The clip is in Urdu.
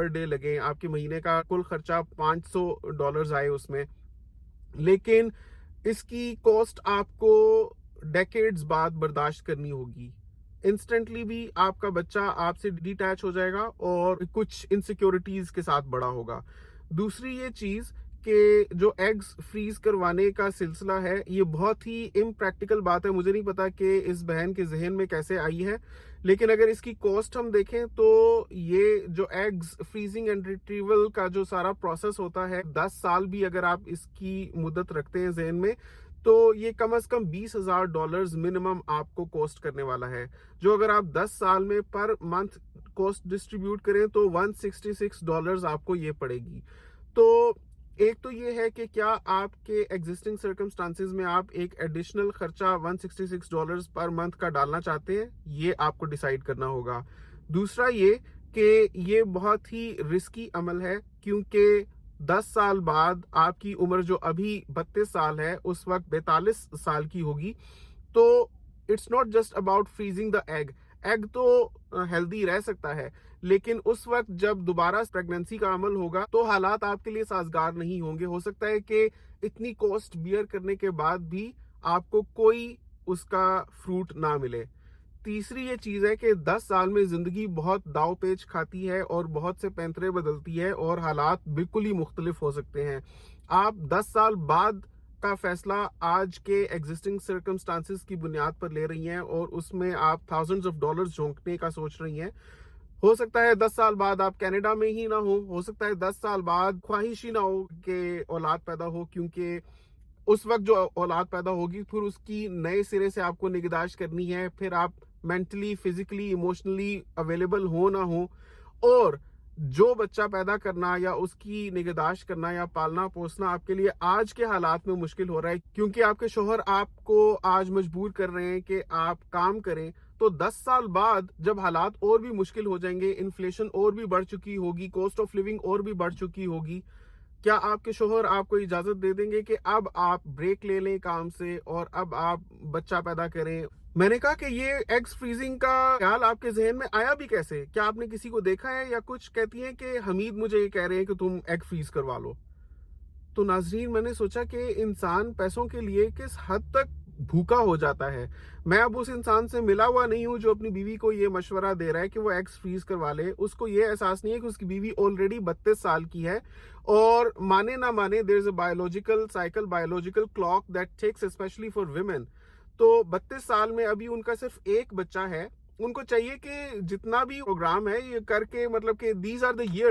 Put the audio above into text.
پر ڈے لگیں, آپ کے مہینے کا کل خرچہ $500 آئے اس میں, لیکن اس کی کاسٹ آپ کو ڈیکیڈز بعد برداشت کرنی ہوگی. انسٹنٹلی بھی آپ کا بچہ آپ سے ڈیٹیچ ہو جائے گا اور کچھ انسیکیورٹیز کے ساتھ بڑا ہوگا. دوسری یہ چیز کہ جو ایگز فریز کروانے کا سلسلہ ہے, یہ بہت ہی امپریکٹیکل بات ہے. مجھے نہیں پتا کہ اس بہن کے ذہن میں کیسے آئی ہے, لیکن اگر اس کی کاسٹ ہم دیکھیں تو یہ جو ایگز فریزنگ اینڈ ریٹریول کا جو سارا پروسیس ہوتا ہے, 10 سال بھی اگر آپ اس کی مدت رکھتے ہیں ذہن میں, تو یہ کم از کم $20,000 منیمم آپ کو کوسٹ کرنے والا ہے, جو اگر آپ 10 سال میں پر منتھ کوسٹ ڈسٹریبیوٹ کریں تو $166 آپ کو یہ پڑے گی. تو ایک تو یہ ہے کہ کیا آپ کے ایگزسٹنگ سرکمسٹانسز میں آپ ایک ایڈیشنل خرچہ $166 پر منتھ کا ڈالنا چاہتے ہیں, یہ آپ کو ڈیسائیڈ کرنا ہوگا. دوسرا یہ کہ یہ بہت ہی رسکی عمل ہے, کیونکہ 10 سال بعد آپ کی عمر جو ابھی 32 سال ہے اس وقت 42 سال کی ہوگی. تو it's not just about freezing the egg تو ہیلدی رہ سکتا ہے, لیکن اس وقت جب دوبارہ پریگننسی کا عمل ہوگا تو حالات آپ کے لیے سازگار نہیں ہوں گے. ہو سکتا ہے کہ اتنی کاسٹ بیئر کرنے کے بعد بھی آپ کو کوئی اس کا فروٹ نہ ملے. تیسری یہ چیز ہے کہ 10 سال میں زندگی بہت داؤ پیچ کھاتی ہے اور بہت سے پینترے بدلتی ہے اور حالات بالکل ہی مختلف ہو سکتے ہیں. آپ 10 سال بعد کا فیصلہ آج کے ایگزسٹنگ سرکمسٹانسز کی بنیاد پر لے رہی ہیں اور اس میں آپ $1000s جھونکنے کا سوچ رہی ہیں. ہو سکتا ہے 10 سال بعد آپ کینیڈا میں ہی نہ ہو سکتا ہے 10 سال بعد خواہش ہی نہ ہو کہ اولاد پیدا ہو, کیونکہ اس وقت جو اولاد پیدا ہوگی پھر اس کی نئے سرے سے آپ کو نگہداشت کرنی ہے, پھر آپ مینٹلی, فزیکلی, ایموشنلی اویلیبل ہو نہ ہو, اور جو بچہ پیدا کرنا یا اس کی نگہداشت کرنا یا پالنا پوسنا آپ کے لیے آج کے حالات میں مشکل ہو رہا ہے, کیونکہ آپ کے شوہر آپ کو آج مجبور کر رہے ہیں کہ آپ کام کریں. تو 10 سال بعد جب حالات اور بھی مشکل ہو جائیں گے, انفلیشن اور بھی بڑھ چکی ہوگی, کاسٹ آف لیونگ اور بھی بڑھ چکی ہوگی, کیا آپ کے شوہر آپ کو اجازت دے دیں گے کہ اب آپ بریک لے لیں کام سے اور اب آپ بچہ پیدا کریں؟ میں نے کہا کہ یہ ایگز فریزنگ کا خیال آپ کے ذہن میں آیا بھی کیسے؟ کیا آپ نے کسی کو دیکھا ہے یا کچھ؟ کہتی ہیں کہ حمید مجھے یہ کہہ رہے ہیں کہ تم ایگ فریز کروا لو. تو ناظرین, میں نے سوچا کہ انسان پیسوں کے لیے کس حد تک بھوکا ہو جاتا ہے. میں اب اس انسان سے ملا ہوا نہیں ہوں جو اپنی بیوی کو یہ مشورہ دے رہا ہے کہ وہ ایگز فریز کروا لے. اس کو یہ احساس نہیں ہے کہ اس کی بیوی آلریڈی 32 سال کی ہے, اور مانے نہ مانے there is a biological cycle, biological clock that ticks especially for women. تو 32 سال میں ابھی ان کا صرف ایک بچہ ہے. ان کو چاہیے کہ جتنا بھی پروگرام ہے یہ کر کے, مطلب کہ دیز آر دا ایئر